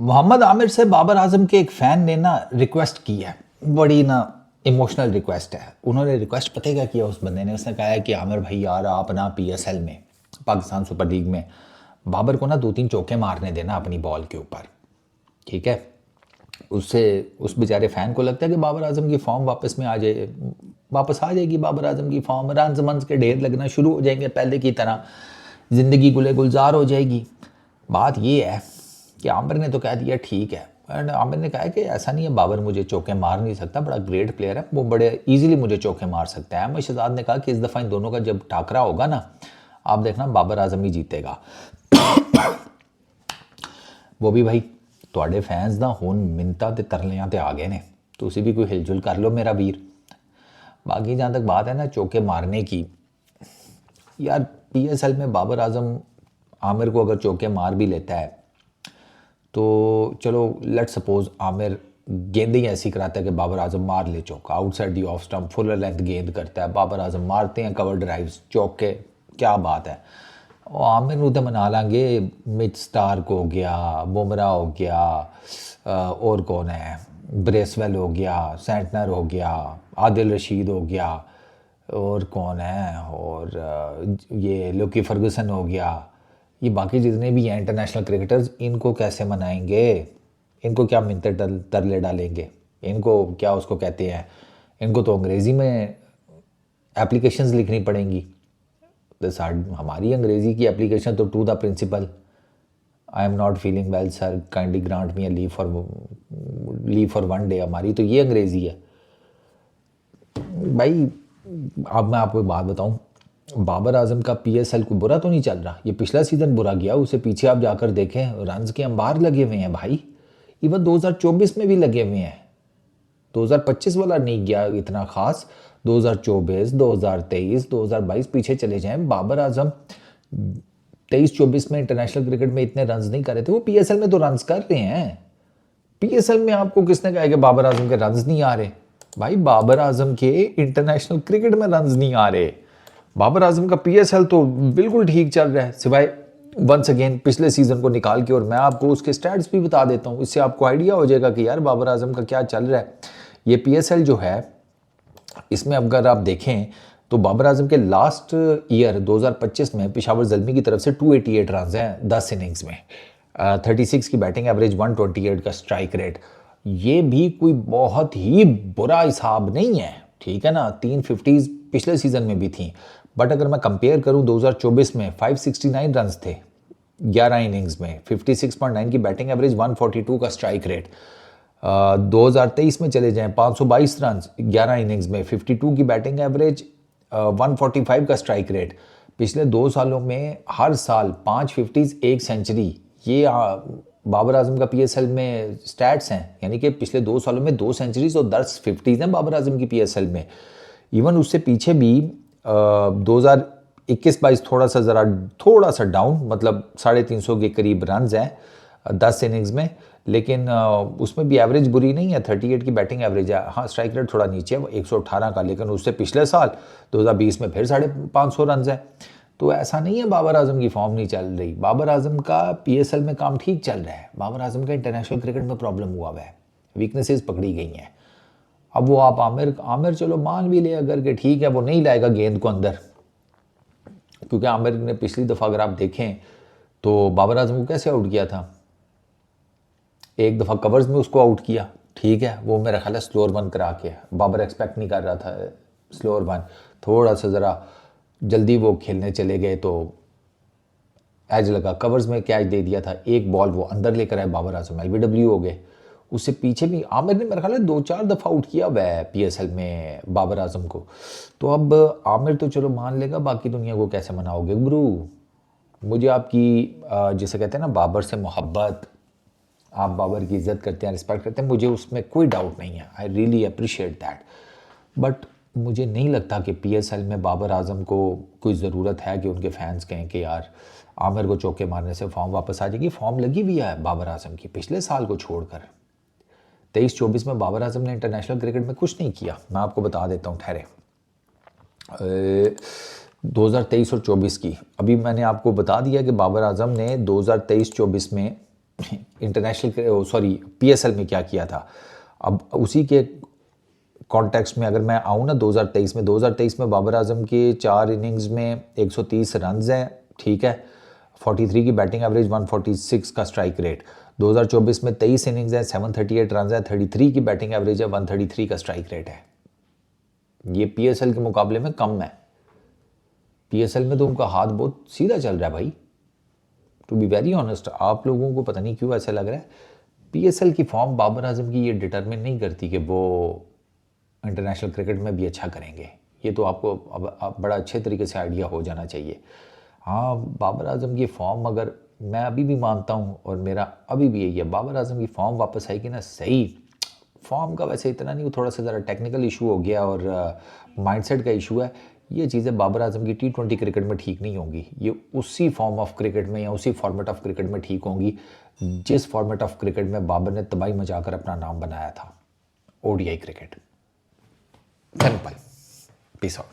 मोहम्मद आमिर से बाबर आजम के एक फ़ैन ने ना रिक्वेस्ट की है, बड़ी ना इमोशनल रिक्वेस्ट है। उन्होंने रिक्वेस्ट पता है क्या किया उस बंदे ने? उसने कहा है कि आमिर भाई यार आप ना पीएसएल में, पाकिस्तान सुपर लीग में, बाबर को ना 2-3 चौके मारने देना अपनी बॉल के ऊपर, ठीक है? उससे उस बेचारे फ़ैन को लगता है कि बाबर आजम की फॉर्म वापस में आ जाए, वापस आ जाएगी बाबर आजम की फॉर्म, रन मंस के ढेर लगना शुरू हो जाएंगे पहले की तरह, ज़िंदगी गुले गुलजार हो जाएगी। बात ये है कि आमिर ने तो कह दिया ठीक है, एंड आमिर ने कहा है कि ऐसा नहीं है बाबर मुझे चौके मार नहीं सकता, बड़ा ग्रेट प्लेयर है, वो बड़े इजीली मुझे चौके मार सकता है। अहमद शहजाद ने कहा कि इस दफ़ा इन दोनों का जब टाकरा होगा ना, आप देखना बाबर आजम ही जीतेगा। वो भी भाई ਤੁਹਾਡੇ फैंस ਦਾ ਹੁਣ मिन्नतां ते तरलियां ते आ गए ने, तुसी भी कोई हिलजुल कर लो मेरा वीर। बाकी जहाँ तक बात है ना चौके मारने की, यार पीएसएल में बाबर आजम आमिर को अगर चौके मार भी लेता है तो चलो लेट सपोज आमिर गेंद ही ऐसी कराता है कि बाबर आजम मार ले चौका, outside the off stump full length गेंद करता है, बाबर आजम मारते हैं कवर ड्राइव्स चौके, क्या बात है। और आमिर ਨੂੰ तो मना लांगे, मिच स्टार्क हो गया, बुमराह हो गया, और कौन है, ब्रेसवेल हो गया, सेंटनर हो गया, आदिल रशीद हो गया, और कौन है, और ये लुकी फर्गुसन हो गया, ये बाकी जितने भी हैं इंटरनेशनल क्रिकेटर्स, इनको कैसे मनाएंगे? इनको क्या मिन्नतें तरले डालेंगे? इनको क्या उसको कहते हैं, इनको तो अंग्रेज़ी में एप्लीकेशंस लिखनी पड़ेंगी। तो हमारी अंग्रेज़ी की एप्लीकेशन तो to the principal, I am not feeling well sir kindly grant me leave for 1 day, हमारी तो ये अंग्रेज़ी है भाई। अब मैं आपको एक बात बताऊं, बाबर आजम का पीएसएल को बुरा तो नहीं चल रहा, ये पिछला सीज़न बुरा गया, उससे पीछे आप जाकर देखें रन्स के अंबार लगे हुए हैं भाई, इवन 2024 में भी लगे हुए हैं। 2025 वाला नहीं गया इतना खास, 2024, 2023, 2022 पीछे चले जाएं, बाबर आजम 23-24 में इंटरनेशनल क्रिकेट में इतने रन्स नहीं कर रहे थे, वो पीएसएल में तो रन्स कर रहे हैं। पीएसएल में आपको किसने कहा कि बाबर आजम के रन्स नहीं आ रहे? भाई बाबर आजम के इंटरनेशनल क्रिकेट में रन्स नहीं आ रहे, बाबर आजम का पीएसएल तो बिल्कुल ठीक चल रहा है, सिवाय वंस अगेन पिछले सीज़न को निकाल के, और मैं आपको उसके स्टैट्स भी बता देता हूँ, इससे आपको आइडिया हो जाएगा कि यार बाबर आजम का क्या चल रहा है। ये पीएसएल जो है, इसमें अगर आप देखें तो बाबर आजम के लास्ट ईयर 2025 में पेशावर ज़ल्मी की तरफ से 288 रन हैं 10 इनिंग्स में, 36 की बैटिंग एवरेज, 128 का स्ट्राइक रेट। ये भी कोई बहुत ही बुरा हिसाब नहीं है, ठीक है ना? 350 पिछले सीज़न में भी थी, बट अगर मैं कंपेयर करूं 2024 में 569 रन थे 11 इनिंग्स में, 56.9 की बैटिंग एवरेज, 142 का स्ट्राइक रेट। 2023 में चले जाएं 522 रन 11 इनिंग्स में, 52 की बैटिंग एवरेज, 145 का स्ट्राइक रेट। पिछले 2 सालों में हर साल 5 फिफ्टीज़ 1 सेंचुरी, ये बाबर आजम का पीएसएल में स्टैट्स हैं, यानी कि पिछले 2 सालों में 2 सेंचुरीज और 10 फिफ्टीज़ हैं बाबर आजम की पीएसएल में। इवन उससे पीछे भी 2021-22 थोड़ा सा डाउन, मतलब 350 के करीब रन हैं 10 इनिंग्स में, लेकिन उसमें भी एवरेज बुरी नहीं है, 38 की बैटिंग एवरेज है। हाँ स्ट्राइक रेट थोड़ा नीचे है 118 का, लेकिन उससे पिछले साल 2020 में फिर 550 रन है। तो ऐसा नहीं है बाबर आजम की फॉर्म नहीं चल रही, बाबर आजम का पीएसएल में काम ठीक चल रहा है, बाबर आजम का इंटरनेशनल क्रिकेट में प्रॉब्लम हुआ हुआ है, वीकनेसेस पकड़ी गई हैं। अब वो आप आमिर चलो मान भी ले अगर कि ठीक है वो नहीं लाएगा गेंद को अंदर, क्योंकि आमिर ने पिछली दफ़ा अगर आप देखें तो बाबर आजम को कैसे आउट किया था, एक दफ़ा कवर्स में उसको आउट किया, ठीक है, वो मेरा ख्याल है स्लोअर वन करा के, बाबर एक्सपेक्ट नहीं कर रहा था स्लोअर वन, थोड़ा सा ज़रा जल्दी वो खेलने चले गए तो एज लगा, कवर्स में कैच दे दिया था, एक बॉल वो अंदर लेकर आए बाबर आजम, एलबीडब्ल्यू हो गए। उससे पीछे भी आमिर ने मेरा ख्याल है 2-4 दफ़ा आउट किया हुआ है पीएसएल में बाबर आजम को। तो अब आमिर तो चलो मान लेगा, बाकी दुनिया को कैसे मनाओगे गुरु? मुझे आपकी जिसे कहते हैं ना बाबर से मोहब्बत, आप बाबर की इज़्ज़त करते हैं, रिस्पेक्ट करते हैं, मुझे उसमें कोई डाउट नहीं है, I really appreciate that, but मुझे नहीं लगता कि पीएसएल में बाबर आजम को कोई ज़रूरत है कि उनके फैंस कहें कि यार आमिर को चौके मारने से फॉर्म वापस आ जाएगी। फॉर्म लगी हुई है बाबर आजम की पिछले साल को छोड़कर। 23-24 में बाबर आजम ने इंटरनेशनल क्रिकेट में कुछ नहीं किया, मैं आपको बता देता हूँ ठहरे। 2023 और 24 की अभी मैंने आपको बता दिया कि बाबर आजम ने 2023-24 में सॉरी पीएसएल में क्या किया था। अब उसी के कॉन्टेक्स्ट में अगर मैं आऊँ ना 2023 में बाबर आजम के 4 इनिंग्स में 130 रन्स हैं, ठीक है, 43 की बैटिंग एवरेज, 146 का स्ट्राइक रेट। 2024 में 23 इनिंग्स हैं, 738 रन्स हैं, 33 की बैटिंग एवरेज है, 133 का स्ट्राइक रेट है। ये पीएसएल के मुकाबले में कम है। पीएसएल में तो उनका हाथ बहुत सीधा चल रहा है भाई, टू बी वेरी ऑनेस्ट। आप लोगों को पता नहीं क्यों ऐसा लग रहा है। पीएसएल की फॉर्म बाबर आजम की ये डिटरमिन नहीं करती कि वो इंटरनेशनल क्रिकेट में भी अच्छा करेंगे। ये तो आपको अब बड़ा अच्छे तरीके से आइडिया हो जाना चाहिए। हाँ, बाबर आजम की फॉर्म, अगर मैं अभी भी मानता हूँ और मेरा अभी भी यही है, बाबर आजम की फॉर्म वापस आएगी ना, सही फॉर्म का वैसे इतना नहीं, थोड़ा सा ज़रा टेक्निकल इशू हो गया और माइंडसेट का इशू है। ये चीज़ें बाबर आजम की T20 क्रिकेट में ठीक नहीं होंगी। ये उसी फॉर्म ऑफ क्रिकेट में या उसी फॉर्मेट ऑफ क्रिकेट में ठीक होंगी जिस फॉर्मेट ऑफ क्रिकेट में बाबर ने तबाही मचाकर अपना नाम बनाया था, ODI cricket. Simple, peace out.